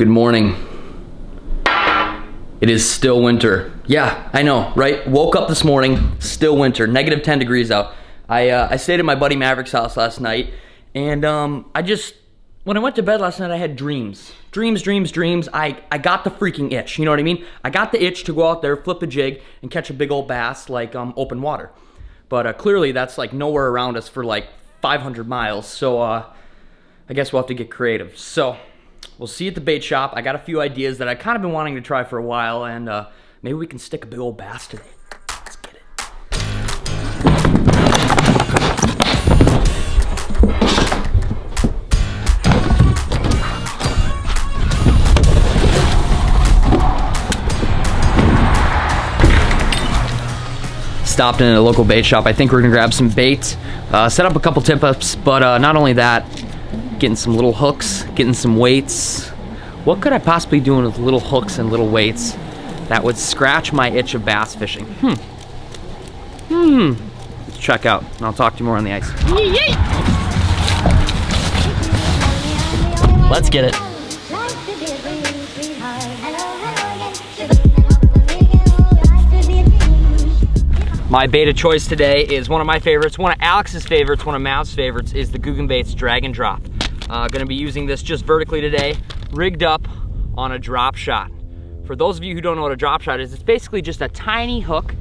Good morning. It is still winter. Yeah, I know, right? Woke up this morning, still winter, negative 10 degrees out. I stayed at my buddy Maverick's house last night, and when I went to bed last night, I had dreams. Dreams. I got the freaking itch, you know what I mean? I got the itch to go out there, flip a jig, and catch a big old bass like open water. But clearly that's like nowhere around us for like 500 miles, so I guess we'll have to get creative. So we'll see you at the bait shop. I got a few ideas that I kind of been wanting to try for a while, and maybe we can stick a big old bass today. Let's get it. Stopped in a local bait shop. I think we're gonna grab some bait, set up a couple tip-ups, but not only that, getting some little hooks, getting some weights. What could I possibly do with little hooks and little weights that would scratch my itch of bass fishing? Let's check out, and I'll talk to you more on the ice. Yay! Let's get it. My bait of choice today is one of my favorites, one of Alex's favorites, one of Mav's favorites, is the Googan Baits Drag and Drop. Gonna be using this just vertically today, rigged up on a drop shot. For those of you who don't know what a drop shot is, it's basically just a tiny hook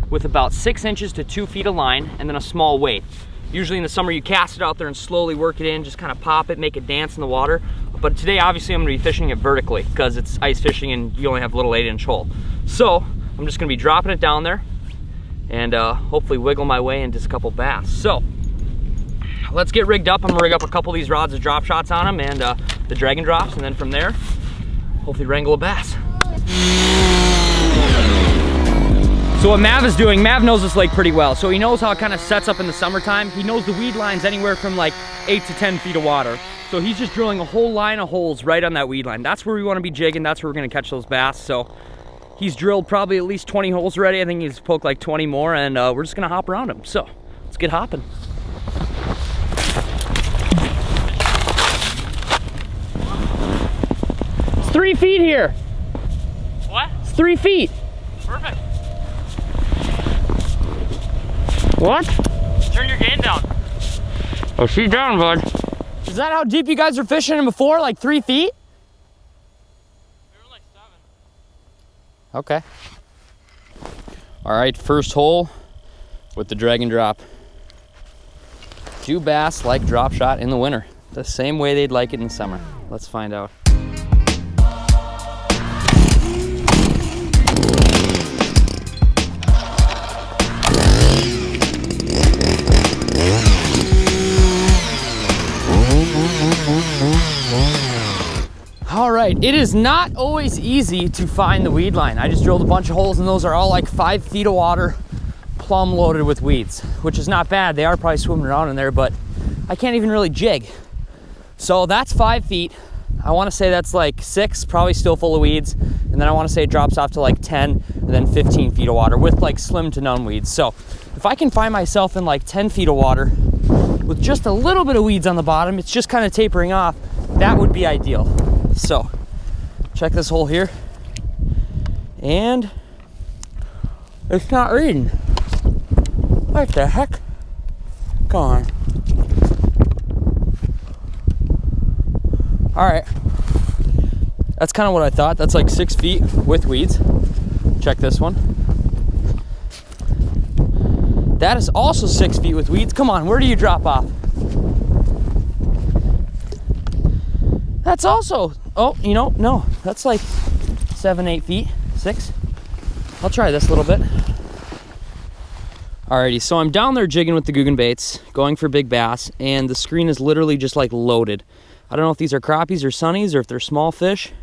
with about 6 inches to 2 feet of line and then a small weight. Usually in the summer you cast it out there and slowly work it in, just kind of pop it, make it dance in the water. But today obviously I'm gonna be fishing it vertically because it's ice fishing and you only have a little 8-inch hole. So I'm just gonna be dropping it down there and hopefully wiggle my way into a couple bass. So let's get rigged up. I'm gonna rig up a couple of these rods with drop shots on them and the drag and drops, and then from there, hopefully wrangle a bass. So what Mav is doing, Mav knows this lake pretty well, so he knows how it kind of sets up in the summertime. He knows the weed line's anywhere from like 8 to 10 feet of water. So he's just drilling a whole line of holes right on that weed line. That's where we wanna be jigging, that's where we're gonna catch those bass. So he's drilled probably at least 20 holes already. I think he's poked like 20 more, and we're just gonna hop around him. So let's get hopping. It's 3 feet here. What? It's 3 feet. Perfect. What? Turn your game down. Oh, she's down, bud. Is that how deep you guys were fishing in before? Like 3 feet? We were like 7. Okay. All right, first hole with the drag and drop. Do bass like drop shot in the winter, the same way they'd like it in the summer. Let's find out. All right, it is not always easy to find the weed line. I just drilled a bunch of holes and those are all like 5 feet of water, plumb loaded with weeds, which is not bad. They are probably swimming around in there, but I can't even really jig. So that's 5 feet. I wanna say that's like 6, probably still full of weeds. And then I wanna say it drops off to like 10 and then 15 feet of water with like slim to none weeds. So if I can find myself in like 10 feet of water with just a little bit of weeds on the bottom, it's just kind of tapering off, that would be ideal. So check this hole here, and it's not reading. What the heck? Come on. All right, that's kind of what I thought. That's like 6 feet with weeds. Check this one. That is also 6 feet with weeds. Come on, where do you drop off? That's also, oh, you know, no, that's like 7, 8 feet, 6. I'll try this a little bit. Alrighty, so I'm down there jigging with the Googan baits, going for big bass, and the screen is literally just like loaded. I don't know if these are crappies or sunnies or if they're small fish,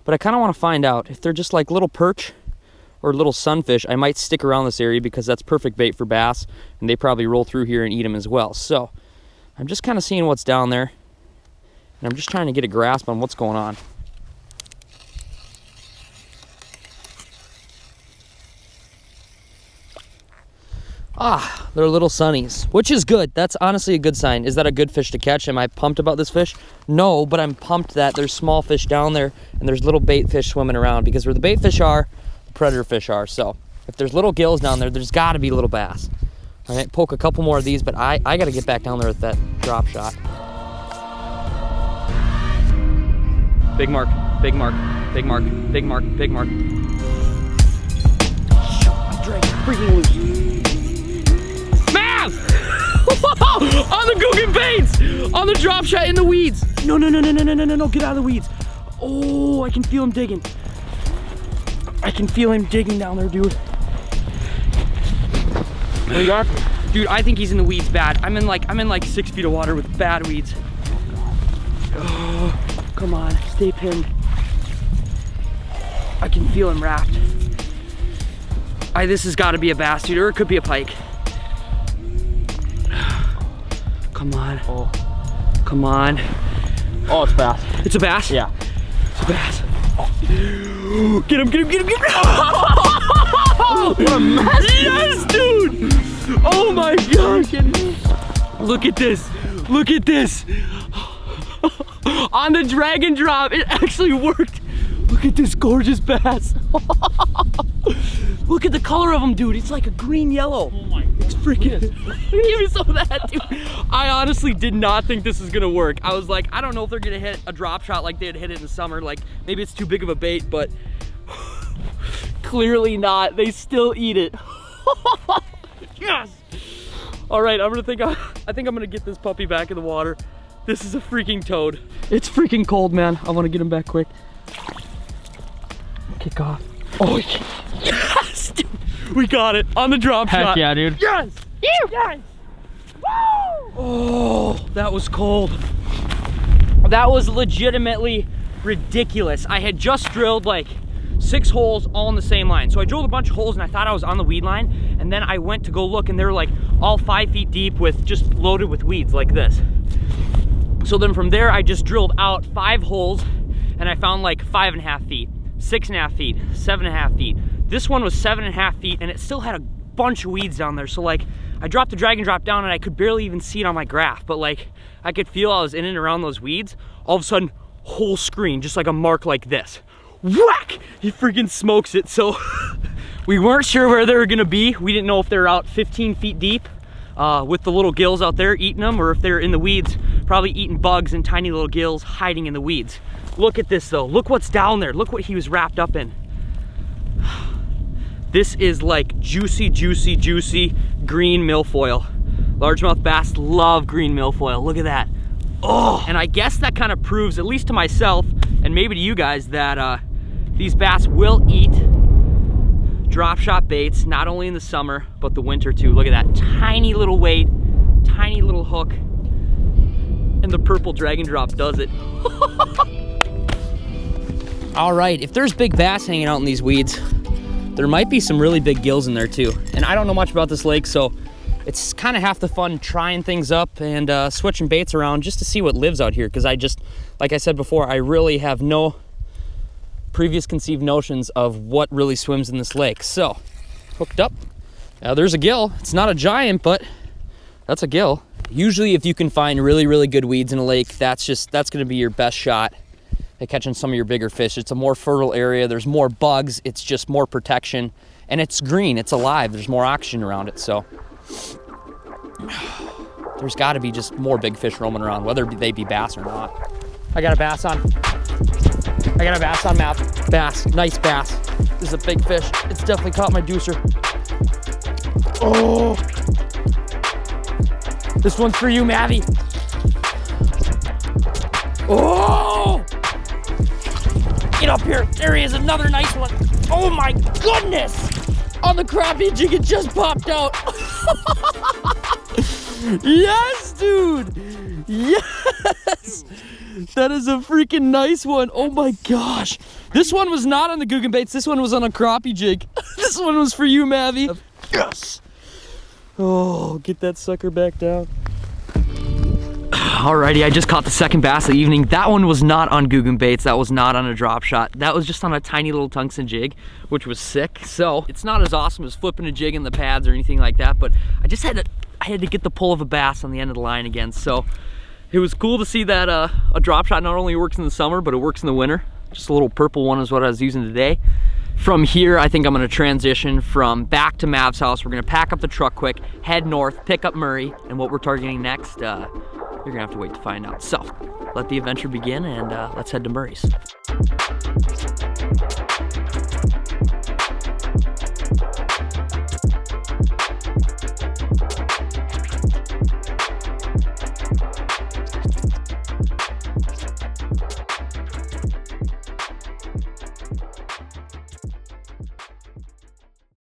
but I kind of want to find out. If they're just like little perch or little sunfish, I might stick around this area because that's perfect bait for bass, and they probably roll through here and eat them as well. So I'm just kind of seeing what's down there. And I'm just trying to get a grasp on what's going on. Ah, they're little sunnies, which is good. That's honestly a good sign. Is that a good fish to catch? Am I pumped about this fish? No, but I'm pumped that there's small fish down there and there's little bait fish swimming around, because where the bait fish are, the predator fish are. So if there's little gills down there, there's gotta be little bass. All right, poke a couple more of these, but I gotta get back down there with that drop shot. Big mark, big mark, big mark, big mark, big mark. I dragged freaking loose. Mav! On the Googan baits! On the drop shot in the weeds! No, no, no, no, no, no, no, no, no, get out of the weeds. Oh, I can feel him digging. I can feel him digging down there, dude. What you got? Dude, I think he's in the weeds bad. I'm in like 6 feet of water with bad weeds. Oh, come on, stay pinned. I can feel him wrapped. This has got to be a bass, dude, or it could be a pike. Come on. Oh. Come on. Oh, it's a bass. It's a bass? Yeah. It's a bass. Oh. Get him, get him, get him, get him. What a mess. Yes, dude. Oh my gosh. Look at this. Look at this. On the drag and drop, it actually worked. Look at this gorgeous bass. Look at the color of him, dude. It's like a green yellow. Oh my God. It's freaking. Give me some of that, dude. I honestly did not think this was gonna work. I was like, I don't know if they're gonna hit a drop shot like they'd hit it in the summer. Like maybe it's too big of a bait, but clearly not. They still eat it. Yes. All right, I think I'm gonna get this puppy back in the water. This is a freaking toad. It's freaking cold, man. I want to get him back quick. Kick off. Oh, yes, dude. We got it on the drop shot. Heck yeah, dude. Yes. Yes. Woo! Oh, that was cold. That was legitimately ridiculous. I had just drilled like 6 holes all in the same line. So I drilled a bunch of holes and I thought I was on the weed line, and then I went to go look and they were like all 5 feet deep with just loaded with weeds like this. So then from there I just drilled out 5 holes and I found like 5.5 feet, 6.5 feet, 7.5 feet. This one was 7.5 feet and it still had a bunch of weeds down there. So like I dropped the drag and drop down and I could barely even see it on my graph, but like I could feel I was in and around those weeds. All of a sudden, whole screen, just like a mark like this. Whack! He freaking smokes it. So we weren't sure where they were gonna be. We didn't know if they were out 15 feet deep with the little gills out there eating them, or if they're in the weeds, probably eating bugs and tiny little gills hiding in the weeds. Look at this though. Look what's down there. Look what he was wrapped up in. This is like juicy, juicy, juicy green milfoil. Largemouth bass love green milfoil. Look at that. Oh, and I guess that kind of proves, at least to myself and maybe to you guys, that these bass will eat drop shot baits, not only in the summer, but the winter too. Look at that tiny little weight, tiny little hook, and the purple drag and drop does it. All right, if there's big bass hanging out in these weeds, there might be some really big gills in there too. And I don't know much about this lake, so it's kind of half the fun trying things up and switching baits around just to see what lives out here. Because I just, like I said before, I really have no previous conceived notions of what really swims in this lake. So, hooked up. Now there's a gill. It's not a giant, but that's a gill. Usually if you can find really, really good weeds in a lake, that's gonna be your best shot at catching some of your bigger fish. It's a more fertile area. There's more bugs. It's just more protection. And it's green, it's alive. There's more oxygen around it, so. There's gotta be just more big fish roaming around, whether they be bass or not. I got a bass on. I got a bass on, Mav. Bass, nice bass. This is a big fish. It's definitely caught my deucer. Oh! This one's for you, Mavy. Oh! Get up here. There he is, another nice one. Oh my goodness! On the crappie jig, it just popped out. Yes, dude! Yes! That is a freaking nice one. Oh my gosh. This one was not on the Googan baits. This one was on a crappie jig. This one was for you, Mavy. Yes! Oh, get that sucker back down. Alrighty, I just caught the second bass of the evening. That one was not on Googan baits. That was not on a drop shot. That was just on a tiny little tungsten jig, which was sick. So it's not as awesome as flipping a jig in the pads or anything like that, but I just had to get the pull of a bass on the end of the line again. So it was cool to see that a drop shot not only works in the summer, but it works in the winter. Just a little purple one is what I was using today. From here, I think I'm gonna transition from back to Mav's house. We're gonna pack up the truck quick, head north, pick up Murray, and what we're targeting next, you're gonna have to wait to find out. So, let the adventure begin, and let's head to Murray's.